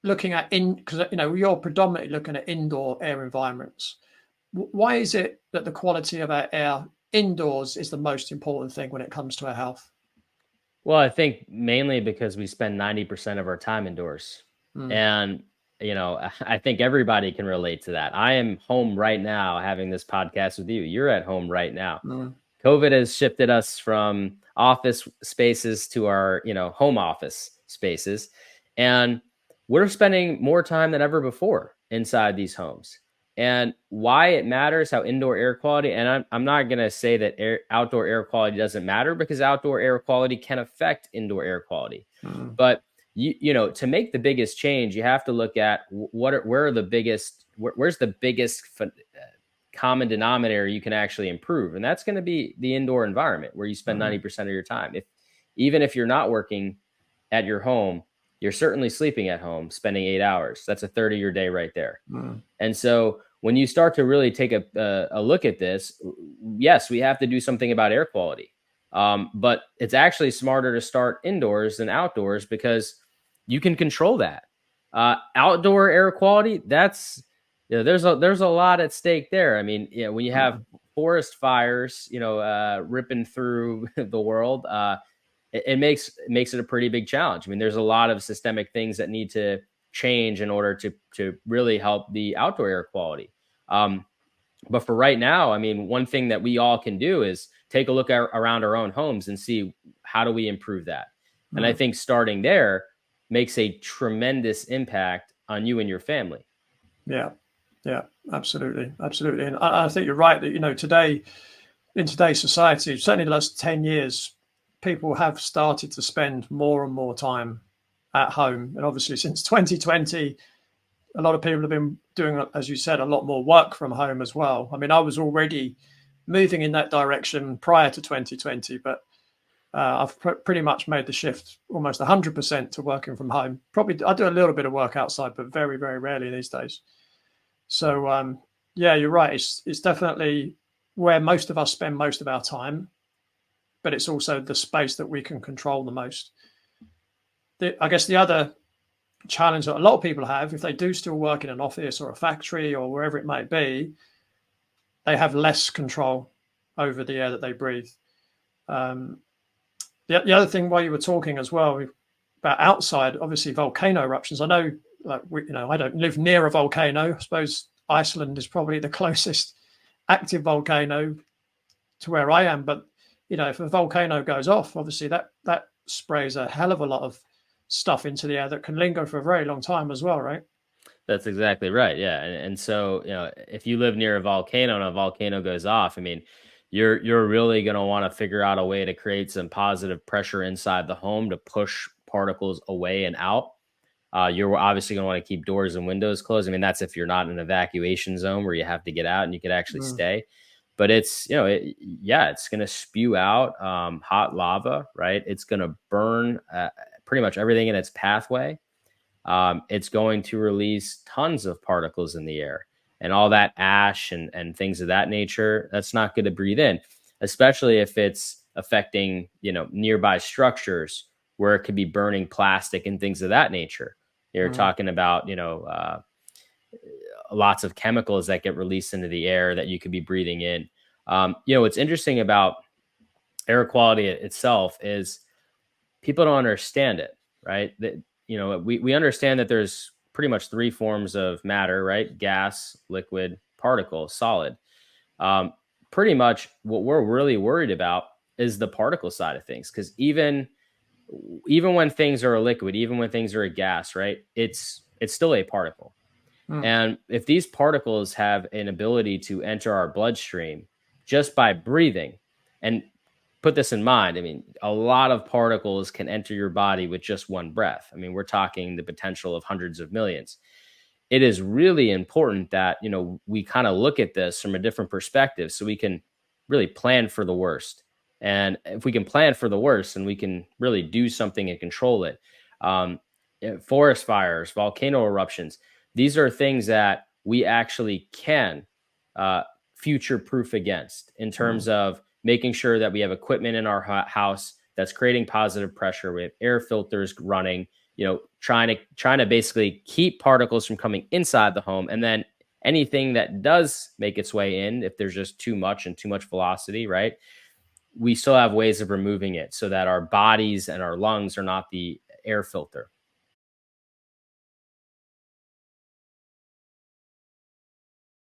looking at because you're predominantly looking at indoor air environments. Why is it that the quality of our air indoors is the most important thing when it comes to our health? Well, I think mainly because we spend 90% of our time indoors. Mm, And, I think everybody can relate to that. I am home right now having this podcast with you. You're at home right now. mm, COVID has shifted us from office spaces to our, home office spaces. And we're spending more time than ever before inside these homes. And why it matters, how indoor air quality, and I'm not going to say that outdoor air quality doesn't matter, because outdoor air quality can affect indoor air quality. mm, But to make the biggest change, you have to look at where's the biggest common denominator you can actually improve, and that's going to be the indoor environment where you spend mm. 90% of your time. Even if you're not working at your home, you're certainly sleeping at home, spending 8 hours. That's a third of your day right there. Mm. And so when you start to really take a look at this, yes, we have to do something about air quality. But it's actually smarter to start indoors than outdoors, because you can control that. Outdoor air quality, there's a lot at stake there. I mean, when you have Mm. forest fires, ripping through the world, it makes it a pretty big challenge. I mean, there's a lot of systemic things that need to change in order to really help the outdoor air quality. Um, but for right now, I mean, one thing that we all can do is take a look around our own homes and see, how do we improve that. And I Mm. think starting there makes a tremendous impact on you and your family. Yeah, yeah, absolutely, absolutely. And I think you're right that today, in today's society, certainly the last 10 years, people have started to spend more and more time at home. And obviously, since 2020, a lot of people have been doing, as you said, a lot more work from home as well. I mean, I was already moving in that direction prior to 2020, but I've pretty much made the shift almost 100% to working from home. Probably I do a little bit of work outside, but very, very rarely these days. So yeah, you're right. It's definitely where most of us spend most of our time, but it's also the space that we can control the most. I guess the other challenge that a lot of people have, if they do still work in an office or a factory or wherever it might be, they have less control over the air that they breathe. Um, the other thing, while you were talking as well about outside, obviously volcano eruptions. I know, like I don't live near a volcano. I suppose Iceland is probably the closest active volcano to where I am. But if a volcano goes off, obviously that sprays a hell of a lot of stuff into the air that can linger for a very long time as well, right? That's exactly right. Yeah. And so, if you live near a volcano and a volcano goes off, I mean, you're really going to want to figure out a way to create some positive pressure inside the home to push particles away and out. You're obviously going to want to keep doors and windows closed. I mean, that's if you're not in an evacuation zone where you have to get out and you could actually Mm, stay. But it's going to spew out hot lava, right? It's going to burn pretty much everything in its pathway. It's going to release tons of particles in the air, and all that ash and things of that nature. That's not good to breathe in, especially if it's affecting, nearby structures where it could be burning plastic and things of that nature. You're mm, talking about, lots of chemicals that get released into the air that you could be breathing in. What's interesting about air quality itself is people don't understand it, right? That we understand that there's pretty much three forms of matter, right? Gas, liquid, particle, solid. Um, Pretty much what we're really worried about is the particle side of things, because even when things are a liquid, even when things are a gas, right? It's still a particle. mm, And if these particles have an ability to enter our bloodstream just by breathing, and put this in mind, I mean, a lot of particles can enter your body with just one breath. I mean, we're talking the potential of hundreds of millions. It is really important that, we kind of look at this from a different perspective so we can really plan for the worst. And if we can plan for the worst, then we can really do something and control it. Um, Forest fires, volcano eruptions, these are things that we actually can future proof against, in terms mm, of making sure that we have equipment in our house that's creating positive pressure. We have air filters running, trying to basically keep particles from coming inside the home. And then anything that does make its way in, if there's just too much velocity, right? We still have ways of removing it so that our bodies and our lungs are not the air filter.